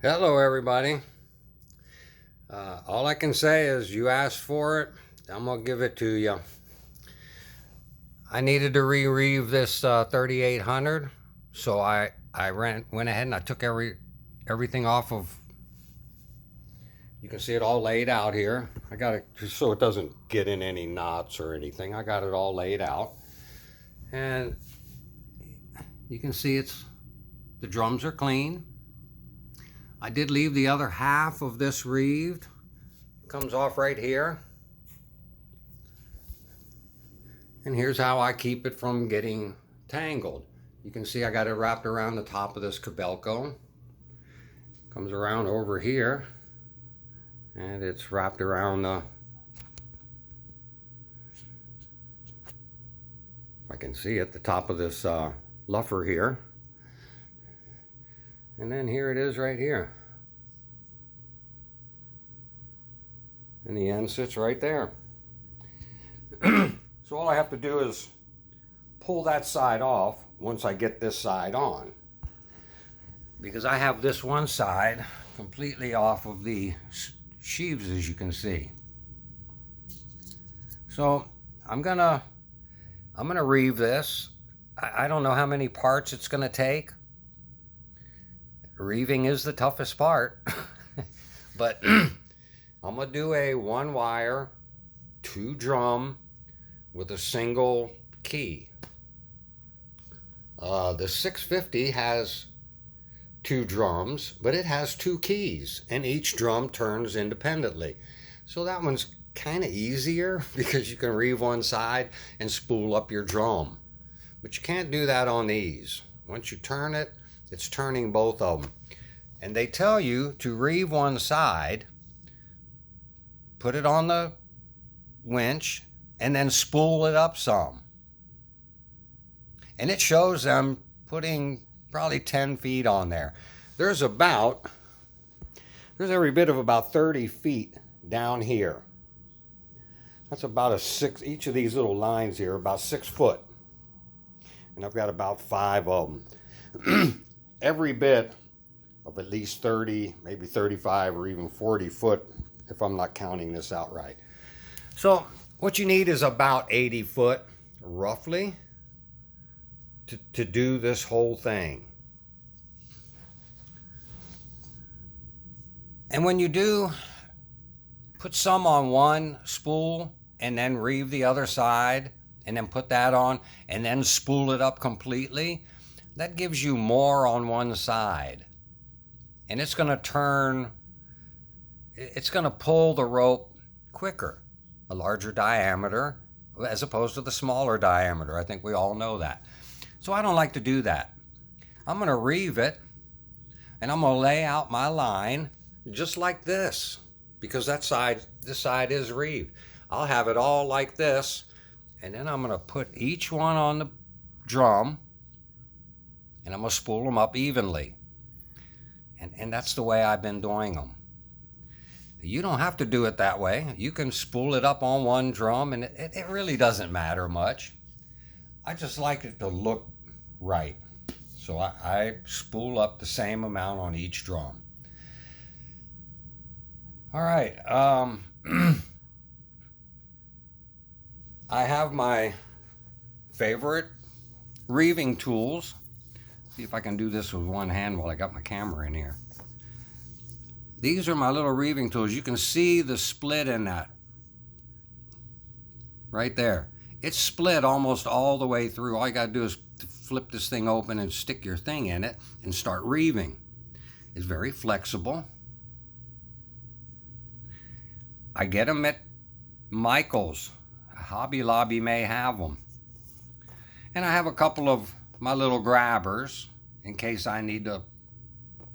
Hello, everybody. All I can say is you asked for it. I'm going to give it to you. I needed to re-reeve this 3800, so I went ahead and I took everything off of. You can see it all laid out here. I got it just so it doesn't get in any knots or anything. I got it all laid out, and you can see the drums are clean. I did leave the other half of this reeved. It comes off right here. And here's how I keep it from getting tangled. You can see I got it wrapped around the top of this cabelco. Comes around over here. And it's wrapped around if I can see it, the top of this luffer here. And then here it is right here. And the end sits right there. So all I have to do is pull that side off once I get this side on. Because I have this one side completely off of the sheaves, as you can see. So I'm gonna reeve this. I don't know how many parts it's gonna take. Reeving is the toughest part. But I'm gonna do a 1-wire 2-drum with a single key. The 650 has 2 drums, but it has 2 keys, and each drum turns independently. So that one's kind of easier because you can reeve one side and spool up your drum. But you can't do that on these. Once you turn it, it's turning both of them. And they tell you to reeve one side, put it on the winch, and then spool it up some. And it shows them putting probably 10 feet on there. There's every bit of about 30 feet down here. That's about a 6, each of these little lines here, about 6 foot. And I've got about 5 of them. Every bit of at least 30, maybe 35 or even 40 foot, if I'm not counting this out right. So what you need is about 80 foot, roughly, to do this whole thing. And when you do, put some on one spool and then reeve the other side and then put that on and then spool it up completely. That gives you more on one side. And it's going to pull the rope quicker, a larger diameter as opposed to the smaller diameter. I think we all know that. So I don't like to do that. I'm going to reeve it, and I'm going to lay out my line just like this, because this side is reeved. I'll have it all like this, and then I'm going to put each one on the drum, and I'm going to spool them up evenly. And that's the way I've been doing them. You don't have to do it that way. You can spool it up on one drum, and it really doesn't matter much. I just like it to look right. So I spool up the same amount on each drum. All right. I have my favorite reeving tools. See if I can do this with one hand while I got my camera in here. These are my little reeving tools. You can see the split in that. Right there. It's split almost all the way through. All you got to do is flip this thing open and stick your thing in it and start reeving. It's very flexible. I get them at Michael's. Hobby Lobby may have them. And I have a couple of my little grabbers in case I need to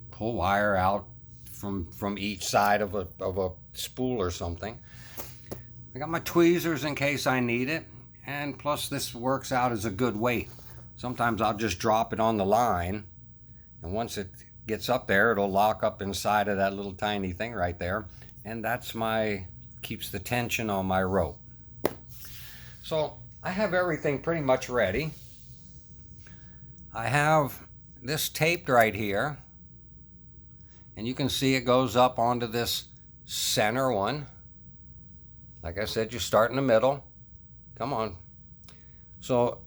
pull wire out from each side of a spool or something. I got my tweezers in case I need it, and plus this works out as a good weight. Sometimes I'll just drop it on the line, and once it gets up there, it'll lock up inside of that little tiny thing right there, and that's keeps the tension on my rope. So I have everything pretty much ready. I have this taped right here, And you can see it goes up onto this center one. Like I said, you start in the middle. Come on. So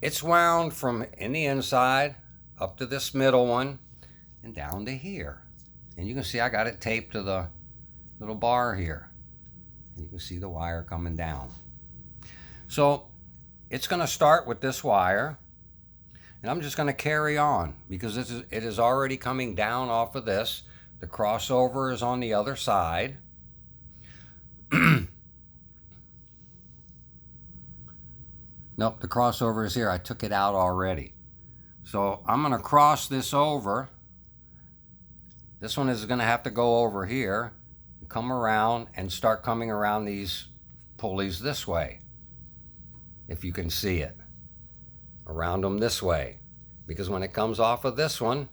it's wound from in the inside up to this middle one and down to here. And you can see I got it taped to the little bar here. And you can see the wire coming down. So it's going to start with this wire. And I'm just going to carry on because it is already coming down off of this. The crossover is on the other side. Nope, the crossover is here. I took it out already. So I'm going to cross this over. This one is going to have to go over here, come around, and start coming around these pulleys this way. If you can see it. Around them this way. Because when it comes off of this one,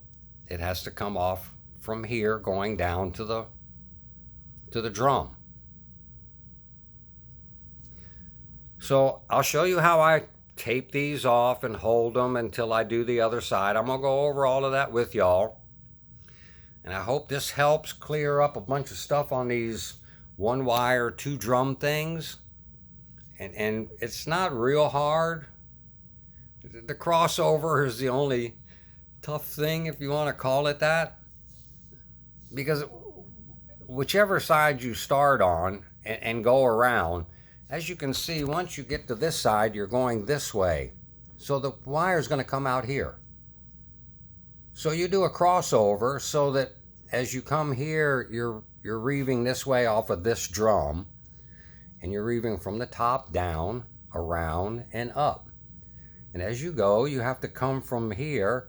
it has to come off from here going down to the drum. So I'll show you how I tape these off and hold them until I do the other side. I'm going to go over all of that with y'all. And I hope this helps clear up a bunch of stuff on these 1-wire 2-drum things. And it's not real hard. The crossover is the only tough thing, if you want to call it that. Because whichever side you start on and go around, as you can see, once you get to this side, you're going this way. So the wire is going to come out here. So you do a crossover so that as you come here, you're reeving this way off of this drum. And you're reeving from the top down, around, and up. And as you go, you have to come from here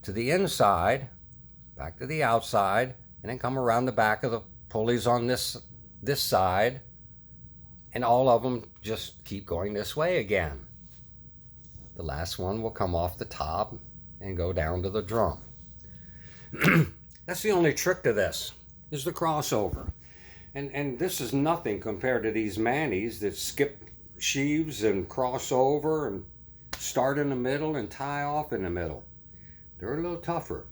to the inside, back to the outside, and then come around the back of the pulleys on this side. And all of them just keep going this way again. The last one will come off the top and go down to the drum. That's the only trick to this, is the crossover. And this is nothing compared to these manis that skip sheaves and cross over and start in the middle and tie off in the middle. They're a little tougher.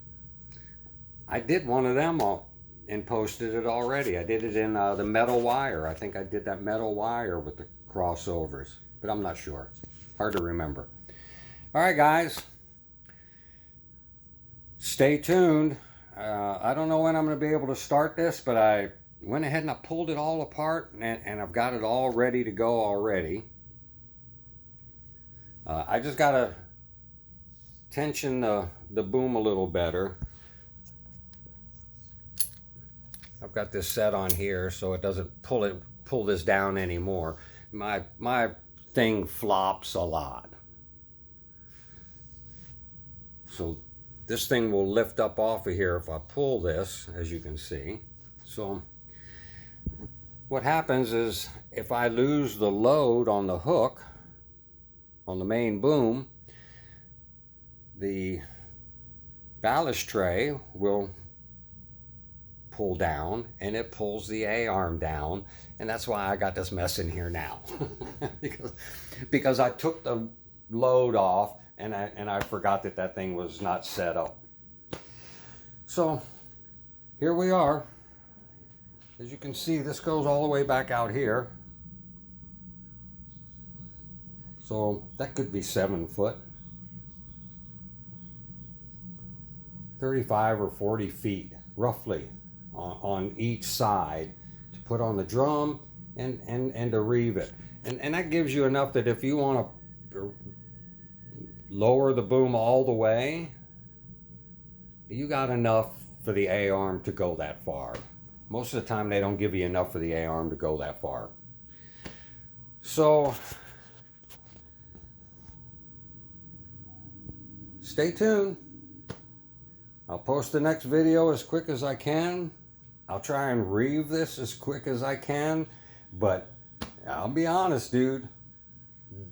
I did one of them and posted it already. I did it in the metal wire. I think I did that metal wire with the crossovers, but I'm not sure. Hard to remember. All right, guys. Stay tuned. I don't know when I'm going to be able to start this, but I went ahead and I pulled it all apart, and I've got it all ready to go already. I just got to tension the boom a little better. I've got this set on here so it doesn't pull this down anymore. My thing flops a lot. So this thing will lift up off of here if I pull this, as you can see. So what happens is if I lose the load on the hook, on the main boom, the ballast tray will pull down, and it pulls the A-arm down, and that's why I got this mess in here now. because I took the load off, and I forgot that thing was not set up. So here we are. As you can see, this goes all the way back out here. So that could be 7 foot. 35 or 40 feet, roughly, on each side to put on the drum and to reeve it. And that gives you enough that if you want to lower the boom all the way, you got enough for the A-arm to go that far. Most of the time they don't give you enough for the A-arm to go that far. So stay tuned. I'll post the next video as quick as I can. I'll try and reeve this as quick as I can, but I'll be honest, dude,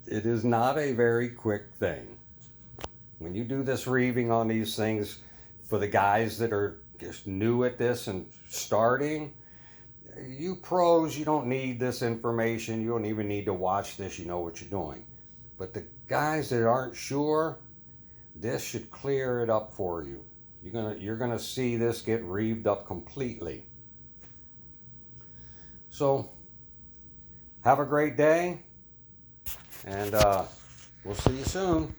it is not a very quick thing. When you do this reeving on these things, for the guys that are just new at this and starting, you pros, you don't need this information. You don't even need to watch this. You know what you're doing. But the guys that aren't sure, this should clear it up for you. You're gonna see this get reeved up completely. So have a great day, and we'll see you soon.